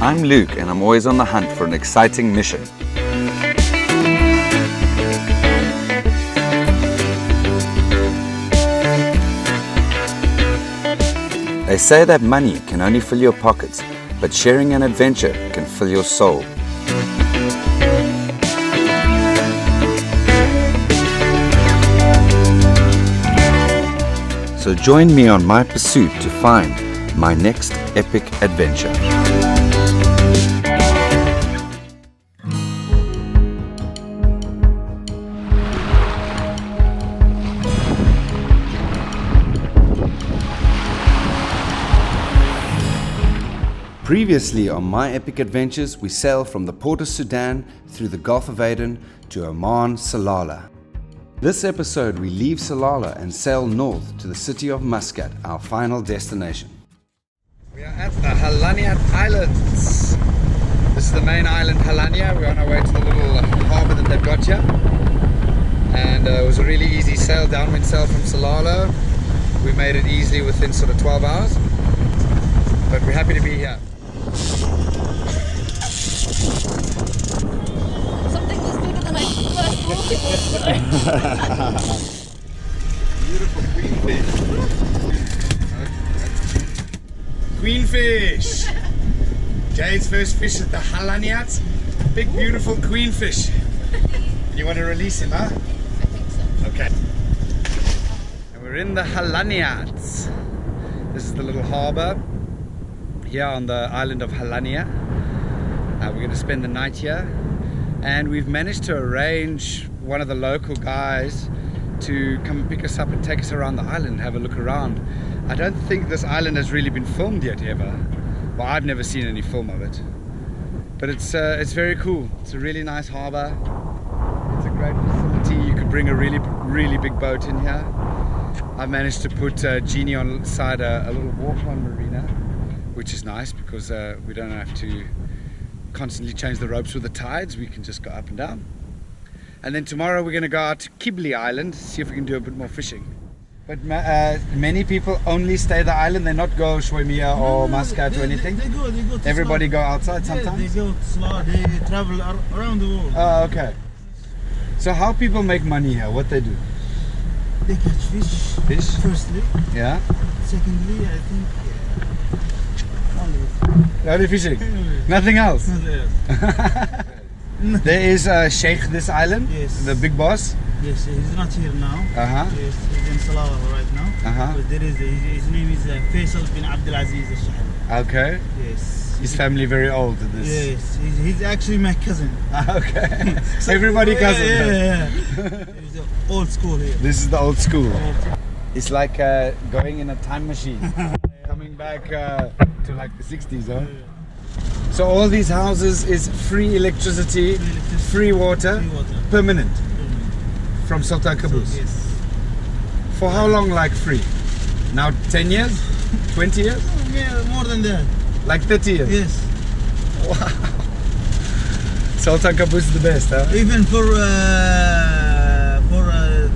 I'm Luke and I'm always on the hunt for an exciting mission. They say that money can only fill your pockets, but sharing an adventure can fill your soul. So join me on my pursuit to find my next epic adventure. Previously on My Epic Adventures, we sail from the port of Sudan through the Gulf of Aden to Oman, Salalah. This episode we leave Salalah and sail north to the city of Muscat, our final destination. We are at the Hallaniyat Islands. This is the main island, Hallaniyat. We're on our way to the little harbour that they've got here. And it was a really easy sail, downwind sail from Salalah. We made it easily within sort of 12 hours. But we're happy to be here. Something was bigger than I first thought it was. Beautiful queenfish. Queenfish! Jade's first fish at the Hallaniyats. Big beautiful queenfish. You want to release him, huh? I think so. Okay. And we're in the Hallaniyats. This is the little harbour here on the island of Hallaniyat. We're going to spend the night here, and we've managed to arrange one of the local guys to come and pick us up and take us around the island and have a look around. I don't think this island has really been filmed yet ever. Well, I've never seen any film of it, but it's very cool. It's a really nice harbour. It's a great facility. You could bring a really big boat in here. I've managed to put Genie on side a little walk-on marina, which is nice because we don't have to constantly change the ropes with the tides. We can just go up and down. And then tomorrow we're going to go out to Kibli Island, see if we can do a bit more fishing. But many people only stay the island. They not go Shwemia or Muscat or anything. They go to Everybody Salalah. go outside sometimes? Yeah, they go to Salalah. They travel around the world. Oh, okay. So how people make money here? What they do? They catch fish. Fish? Firstly. Yeah. Secondly, I think Only fishing? Nothing else? only. There is Sheikh this island, Yes. the big boss. Yes, he's not here now. Uh-huh. Yes, he's in Salalah right now. Uh-huh. But there is his name is Faisal bin Abdulaziz al-Shahri. Okay. Yes. His family very old at this. Yes, he's actually my cousin. Okay. Everybody cousin. Yeah. He's old school here. This is the old school. It's like going in a time machine, coming back to like the 60s, huh? So all these houses is free electricity, free water, permanent from Sultan Qaboos. Yes. For how long, like free? Now 10 years? 20 years? Yeah, more than that. Like 30 years? Yes. Wow. Sultan Qaboos is the best, huh? Even for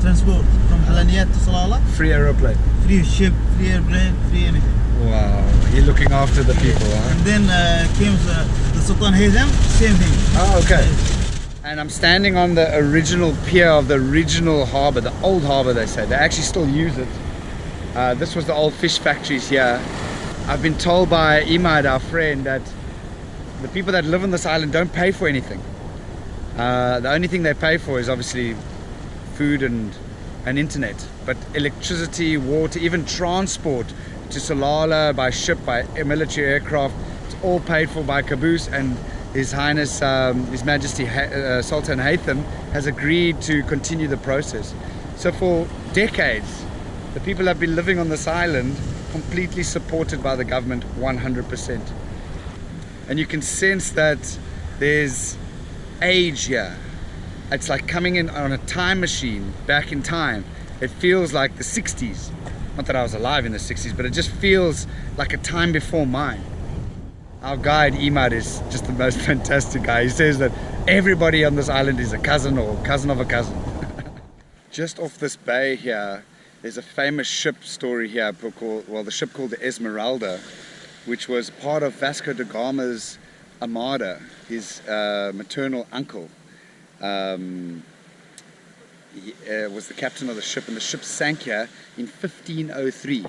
transport from Hallaniyat to Salalah, Free aeroplane. free ship, free airplane, free anything. Wow, you're looking after the people, huh? And then came the Sultan Haytham, same thing. Oh, okay. And I'm standing on the original pier of the original harbour, the old harbour they say. They actually still use it. This was the old fish factories here. I've been told by Imad, our friend, that the people that live on this island don't pay for anything. The only thing they pay for is obviously food and internet. But electricity, water, even transport to Salalah by ship, by military aircraft, it's all paid for by Qaboos, and His Highness, His Majesty Sultan Haytham has agreed to continue the process. So for decades, the people have been living on this island completely supported by the government 100%. And you can sense that there's age here. It's like coming in on a time machine back in time. It feels like the 60s. Not that I was alive in the 60s, but it just feels like a time before mine. Our guide Imad is just the most fantastic guy. He says that everybody on this island is a cousin or cousin of a cousin. Just off this bay here, there's a famous ship story here called, well, the ship called the Esmeralda, which was part of Vasco da Gama's armada, his maternal uncle, was the captain of the ship, and the ship sank here in 1503.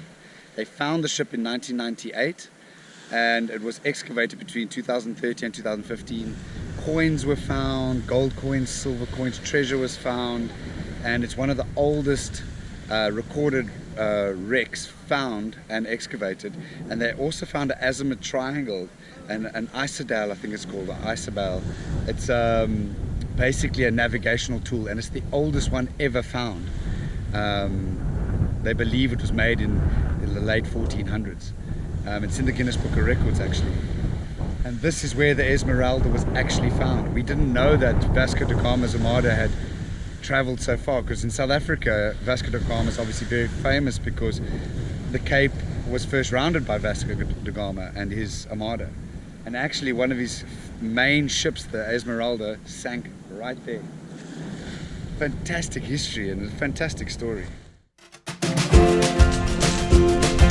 They found the ship in 1998, and it was excavated between 2013 and 2015. Coins were found, gold coins, silver coins, treasure was found, and it's one of the oldest recorded wrecks found and excavated. And they also found an azimuth triangle and an isodale, I think it's called, an isabel. It's basically a navigational tool, and it's the oldest one ever found. They believe it was made in the late 1400s. It's in the Guinness Book of Records actually. And this is where the Esmeralda was actually found. We didn't know that Vasco da Gama's armada had traveled so far, because in South Africa, Vasco da Gama is obviously very famous because the Cape was first rounded by Vasco da Gama and his armada. And actually one of his main ships, the Esmeralda, sank right there. Fantastic history and a fantastic story.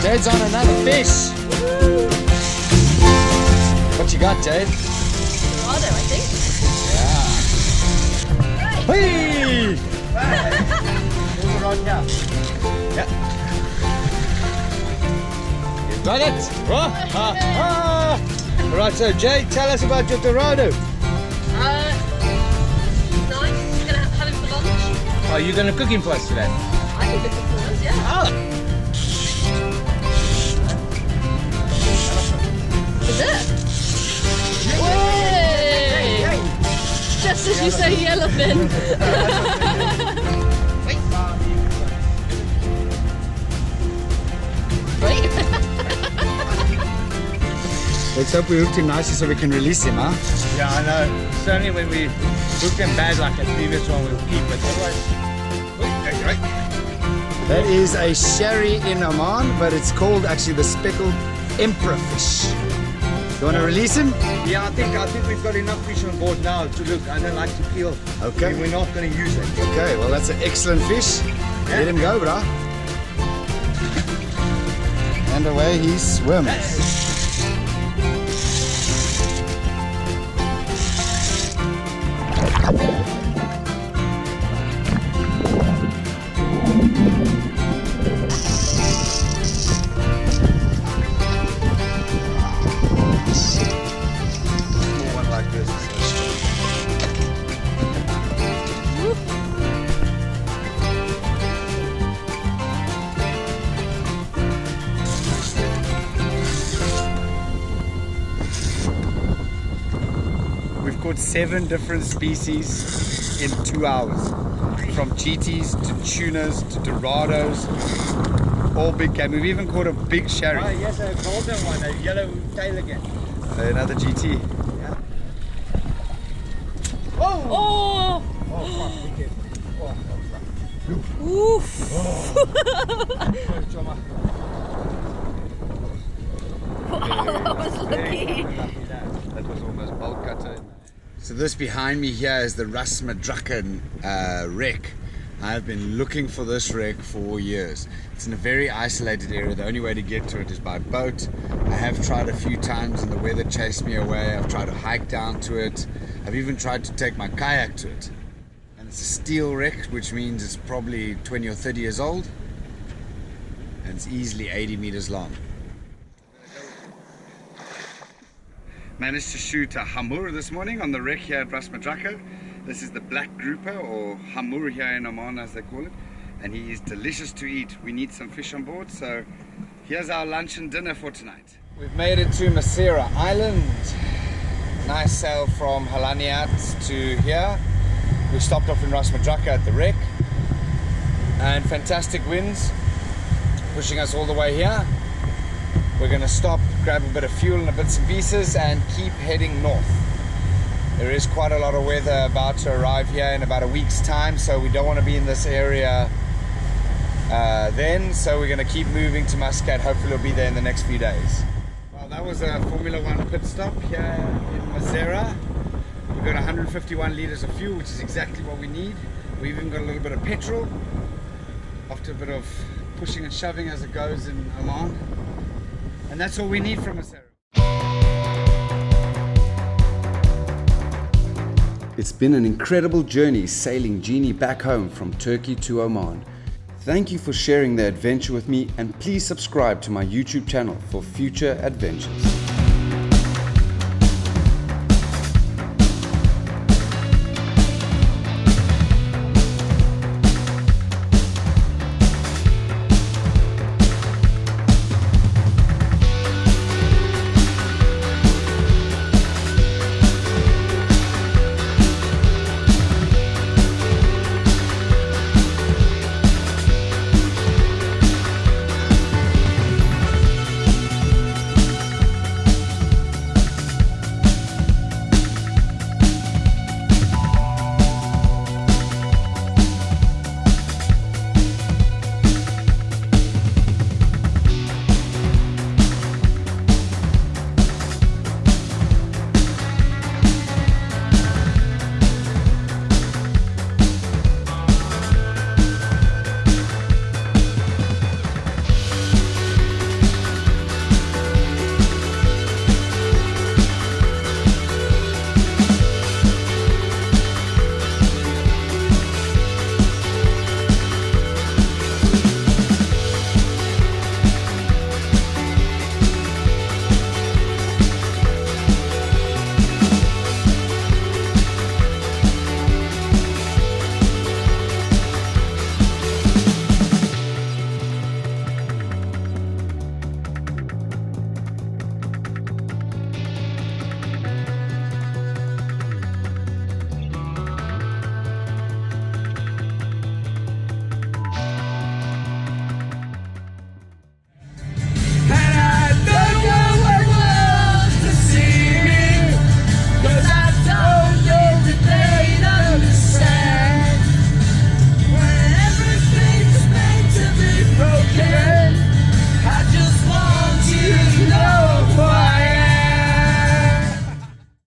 Jade's on another fish. Woo! What you got, Jade? Dorado, I think. Yeah. Right. Hey! There's a rod here. Yeah. You got it? Right, so Jade, tell us about your Dorado. Nice. Gonna have him for lunch. Are you going to cook him for us today? I can cook him for us, yeah. Oh. Is it? Way! Just as you say, yellowfin. Wait. Let's hope we hooked him nicely so we can release him, huh? Yeah, I know. Certainly when we hooked them bad like the previous one, we'll keep it. Otherwise, That is a sherry in Oman, but it's called actually the speckled emperor fish. You want to release him? yeah, I think we've got enough fish on board now to look. I don't like to peel. Okay. We're not going to use it. Okay, well that's an excellent fish. Let him go, brah. And away he swims. One like this. We've caught 7 different species in 2 hours. From GTs to tunas to dorados, all big game. We've even caught a big sherry. Oh, yes, a golden one, a yellow tail again. Another GT. Yeah. Oh! Oh, fuck, wicked. Oof! Wow, that was lucky. That was almost bolt cutter. So this behind me here is the Ras Madraka wreck. I've been looking for this wreck for years. It's in a very isolated area. The only way to get to it is by boat. I have tried a few times and the weather chased me away. I've tried to hike down to it. I've even tried to take my kayak to it. And it's a steel wreck, which means it's probably 20 or 30 years old. And it's easily 80 meters long. Managed to shoot a hamur this morning on the wreck here at Ras Madraka. This is the black grouper, or hamur here in Oman as they call it, and he is delicious to eat. We need some fish on board, so here's our lunch and dinner for tonight. We've made it to Masirah Island. Nice sail from Hallaniyat to here. We stopped off in Ras Madraka at the wreck, and fantastic winds pushing us all the way here. We're going to stop, grab a bit of fuel and a bits and pieces, and keep heading north. There is quite a lot of weather about to arrive here in about a week's time, so we don't want to be in this area then, so we're going to keep moving to Muscat. Hopefully we'll be there in the next few days. Well, that was a Formula 1 pit stop here in Masirah. We've got 151 litres of fuel, which is exactly what we need. We've even got a little bit of petrol after a bit of pushing and shoving as it goes in Oman. And that's all we need from Masirah. It's been an incredible journey sailing Genie back home from Turkey to Oman. Thank you for sharing the adventure with me, and please subscribe to my YouTube channel for future adventures.